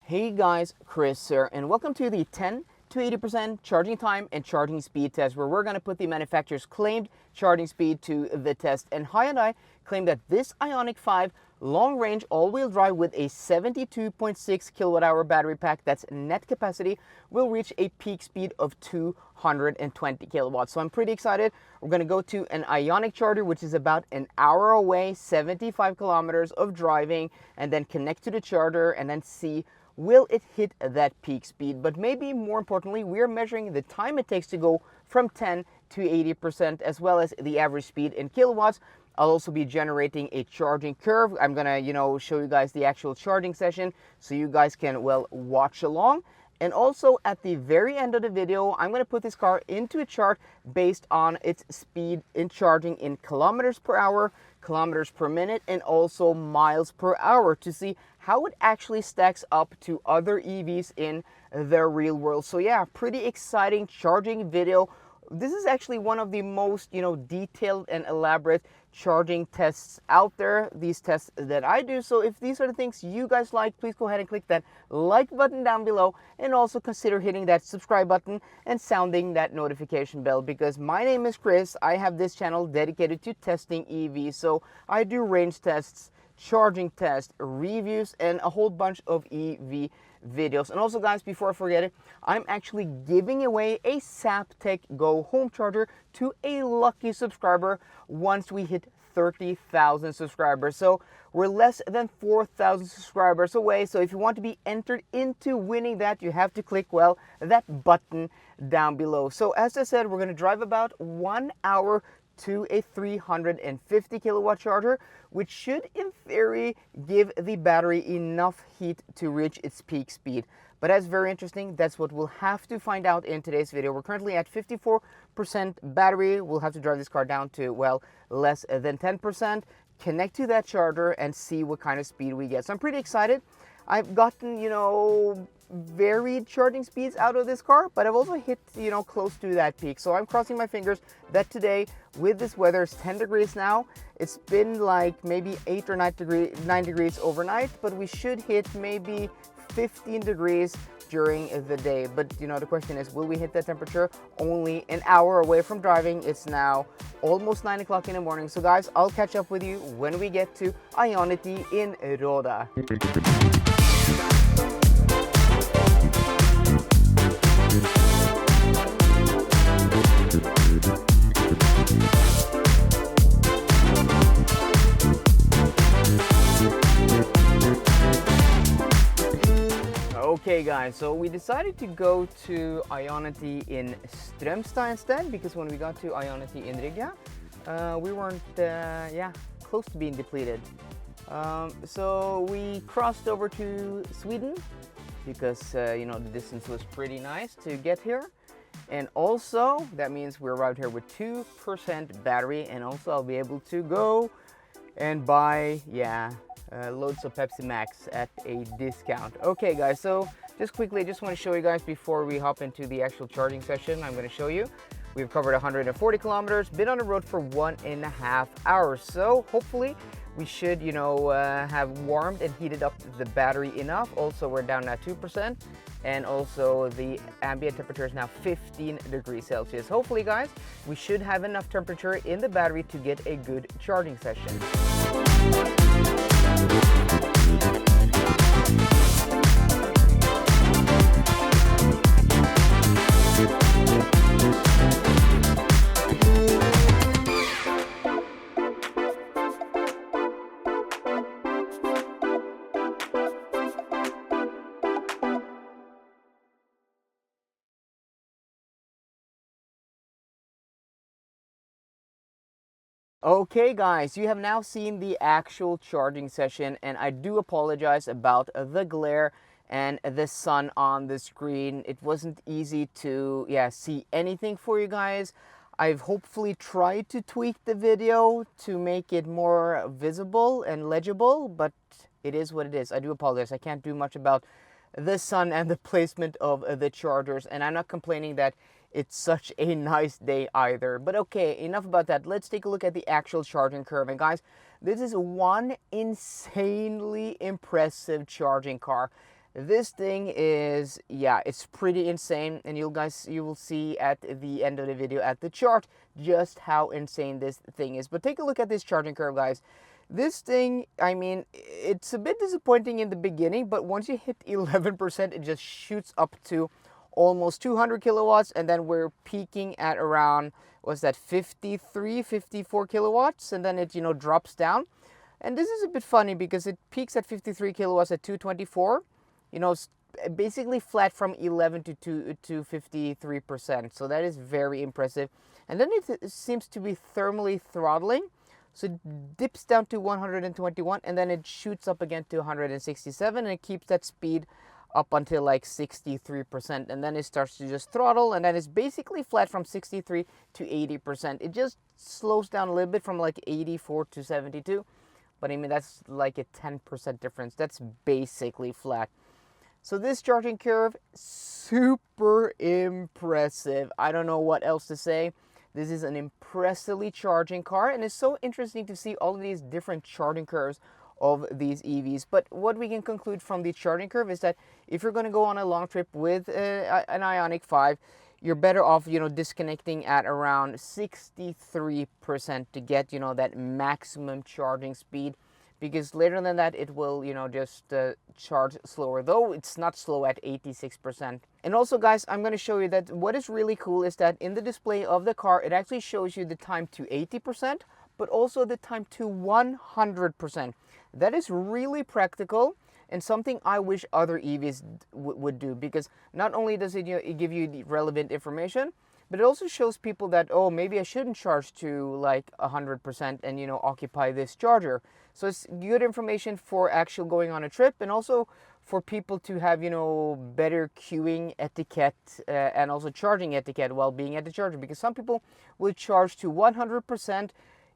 Hey guys, Kris here, and welcome to the 10 to 80% charging time and charging speed test, where we're going to put the manufacturer's claimed charging speed to the test. And Hyundai claimed that this Ioniq 5 long-range all-wheel drive with a 72.6 kilowatt-hour battery pack, that's net capacity, will reach a peak speed of 220 kilowatts. So I'm pretty excited. We're going to go to an Ioniq charger, which is about an hour away, 75 kilometers of driving, and then connect to the charger and then see will it hit that peak speed. But maybe more importantly, we're measuring the time it takes to go from 10 to 80%, as well as the average speed in kilowatts. I'll also be generating a charging curve. I'm gonna, show you guys the actual charging session so you guys can, well, watch along. And also at the very end of the video, I'm gonna put this car into a chart based on its speed in charging in kilometers per hour, kilometers per minute, and also miles per hour to see how it actually stacks up to other EVs in the real world. So yeah, pretty exciting charging video. This is actually one of the most, detailed and elaborate charging tests out there, these tests that I do. So if these are the things you guys like, please go ahead and click that like button down below, and also consider hitting that subscribe button and sounding that notification bell, because my name is Kris. I have this channel dedicated to testing EVs. So I do range tests, charging tests, reviews, and a whole bunch of EV videos. And also guys, before I forget it, I'm actually giving away a Zaptec Go home charger to a lucky subscriber once we hit 30,000 subscribers. So we're less than 4,000 subscribers away. So if you want to be entered into winning that, you have to click, well, that button down below. So as I said, we're going to drive about 1 hour to a 350 kilowatt charger, which should in theory give the battery enough heat to reach its peak speed. But that's very interesting. That's what we'll have to find out in today's video. We're currently at 54% battery. We'll have to drive this car down to, well, less than 10%, connect to that charger, and see what kind of speed we get. So I'm pretty excited. I've gotten, varied charging speeds out of this car, but I've also hit, close to that peak. So I'm crossing my fingers that today, with this weather, it's 10 degrees now. It's been like maybe 8 or 9 degrees overnight, but we should hit maybe 15 degrees during the day. But the question is, will we hit that temperature? Only an hour away from driving. It's now almost 9 o'clock in the morning. So guys, I'll catch up with you when we get to Ioniq in Roda. Okay guys, so we decided to go to Ioniq in Strömstad instead, because when we got to Ioniq in Riga, we weren't close to being depleted. So we crossed over to Sweden because the distance was pretty nice to get here. And also that means we arrived here with 2% battery, and also I'll be able to go and buy loads of Pepsi Max at a discount. Okay guys, so just quickly, I just want to show you guys before we hop into the actual charging session. I'm going to show you. We've covered 140 kilometers, been on the road for 1.5 hours. So hopefully we should, have warmed and heated up the battery enough. Also, we're down at 2%. And also the ambient temperature is now 15 degrees Celsius. Hopefully guys, we should have enough temperature in the battery to get a good charging session. Okay guys, you have now seen the actual charging session, and I do apologize about the glare and the sun on the screen. It wasn't easy to see anything for you guys. I've hopefully tried to tweak the video to make it more visible and legible, but it is what it is. I do apologize. I can't do much about the sun and the placement of the chargers, and I'm not complaining that it's such a nice day either. But okay, enough about that. Let's take a look at the actual charging curve. And guys, this is one insanely impressive charging car. This thing is, yeah, it's pretty insane, and you will see at the end of the video at the chart just how insane this thing is. But take a look at this charging curve, guys. This thing, I mean, it's a bit disappointing in the beginning, but once you hit 11%, it just shoots up to almost 200 kilowatts, and then we're peaking at around, what's that, 53, 54 kilowatts, and then it, you know, drops down. And this is a bit funny because it peaks at 53 kilowatts at 224, you know, basically flat from 11 to 53%. So that is very impressive. And then it seems to be thermally throttling. So it dips down to 121, and then it shoots up again to 167, and it keeps that speed up until like 63%, and then it starts to just throttle, and then it's basically flat from 63 to 80%. It just slows down a little bit from like 84 to 72, but I mean, that's like a 10% difference. That's basically flat. So this charging curve, super impressive. I don't know what else to say. This is an impressively charging car, and it's so interesting to see all of these different charging curves of these EVs. But what we can conclude from the charging curve is that if you're going to go on a long trip with an Ioniq 5, you're better off, you know, disconnecting at around 63% to get, you know, that maximum charging speed, because later than that it will, you know, just charge slower, though it's not slow at 86%. And also, guys, I'm going to show you that what is really cool is that in the display of the car, it actually shows you the time to 80%, but also the time to 100%. That is really practical and something I wish other EVs would do, because not only does it, you know, give you the relevant information, but it also shows people that, oh, maybe I shouldn't charge to like 100% and, you know, occupy this charger. So it's good information for actually going on a trip, and also for people to have, you know, better queuing etiquette and also charging etiquette while being at the charger, because some people will charge to 100%,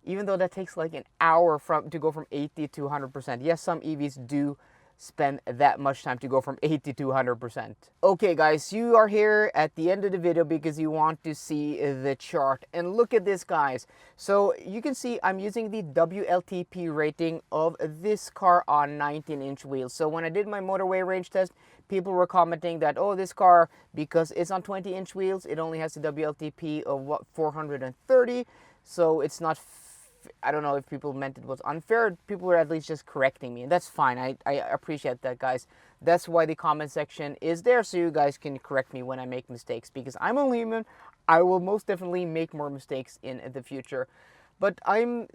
even though that takes like an hour to go from 80 to 100%. Yes, some EVs do spend that much time to go from 80 to 100%. Okay, guys, you are here at the end of the video because you want to see the chart. And look at this, guys. So you can see I'm using the WLTP rating of this car on 19-inch wheels. So when I did my Motorway range test, people were commenting that, oh, this car, because it's on 20-inch wheels, it only has a WLTP of what, 430. So it's not, I don't know if people meant it was unfair. People were at least just correcting me, and that's fine. I appreciate that, guys. That's why the comment section is there, so you guys can correct me when I make mistakes, because I'm only human. I will most definitely make more mistakes in the future. But I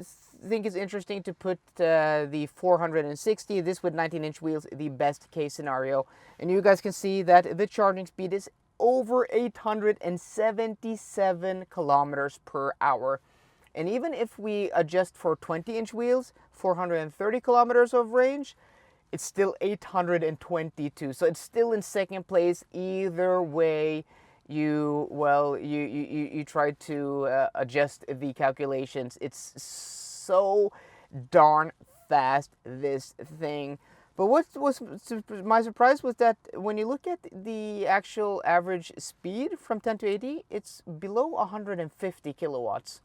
think it's interesting to put the 460, this with 19-inch wheels, the best case scenario. And you guys can see that the charging speed is over 877 kilometers per hour. And even if we adjust for 20-inch wheels, 430 kilometers of range, it's still 822. So it's still in second place. Either way you try to adjust the calculations. It's so darn fast, this thing. But what was my surprise was that when you look at the actual average speed from 10 to 80, it's below 150 kilowatts.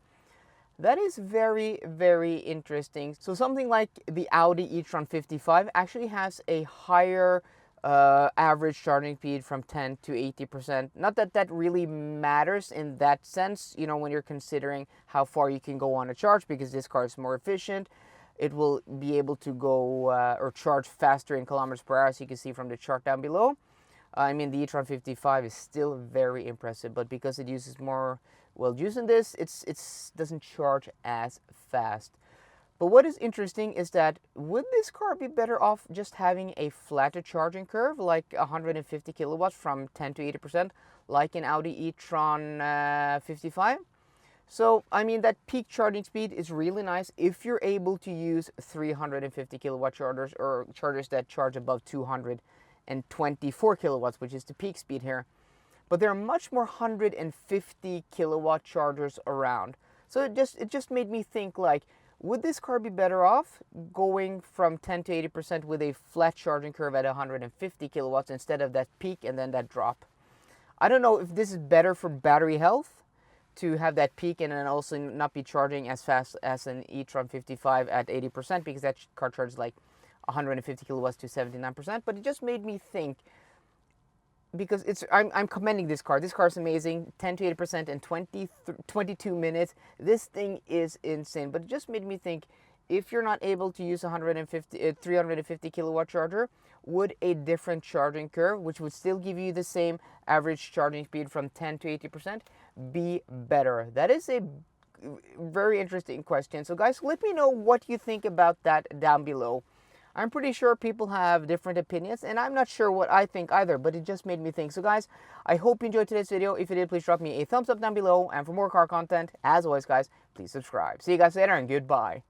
That is very, very interesting. So something like the Audi E-Tron 55 actually has a higher average charging speed from 10 to 80%. Not that that really matters in that sense, you know, when you're considering how far you can go on a charge, because this car is more efficient. It will be able to go or charge faster in kilometers per hour, as you can see from the chart down below. I mean, the E-Tron 55 is still very impressive, but because it uses more, well, using this, it doesn't charge as fast. But what is interesting is that would this car be better off just having a flatter charging curve, like 150 kilowatts from 10 to 80%, like an Audi E-Tron 55? So, I mean, that peak charging speed is really nice if you're able to use 350 kilowatt chargers, or chargers that charge above 224 kilowatts, which is the peak speed here. But there are much more 150 kilowatt chargers around. So it just made me think, like, would this car be better off going from 10 to 80% with a flat charging curve at 150 kilowatts instead of that peak and then that drop? I don't know if this is better for battery health, to have that peak and then also not be charging as fast as an E-Tron 55 at 80%, because that car charges like 150 kilowatts to 79%, but it just made me think, because I'm commending this car. This car is amazing. 10 to 80% in 22 minutes. This thing is insane. But it just made me think, if you're not able to use 350 kilowatt charger, would a different charging curve, which would still give you the same average charging speed from 10 to 80%, be better? That is a very interesting question. So guys, let me know what you think about that down below. I'm pretty sure people have different opinions, and I'm not sure what I think either, but it just made me think. So guys, I hope you enjoyed today's video. If you did, please drop me a thumbs up down below, and for more car content, as always guys, please subscribe. See you guys later, and goodbye.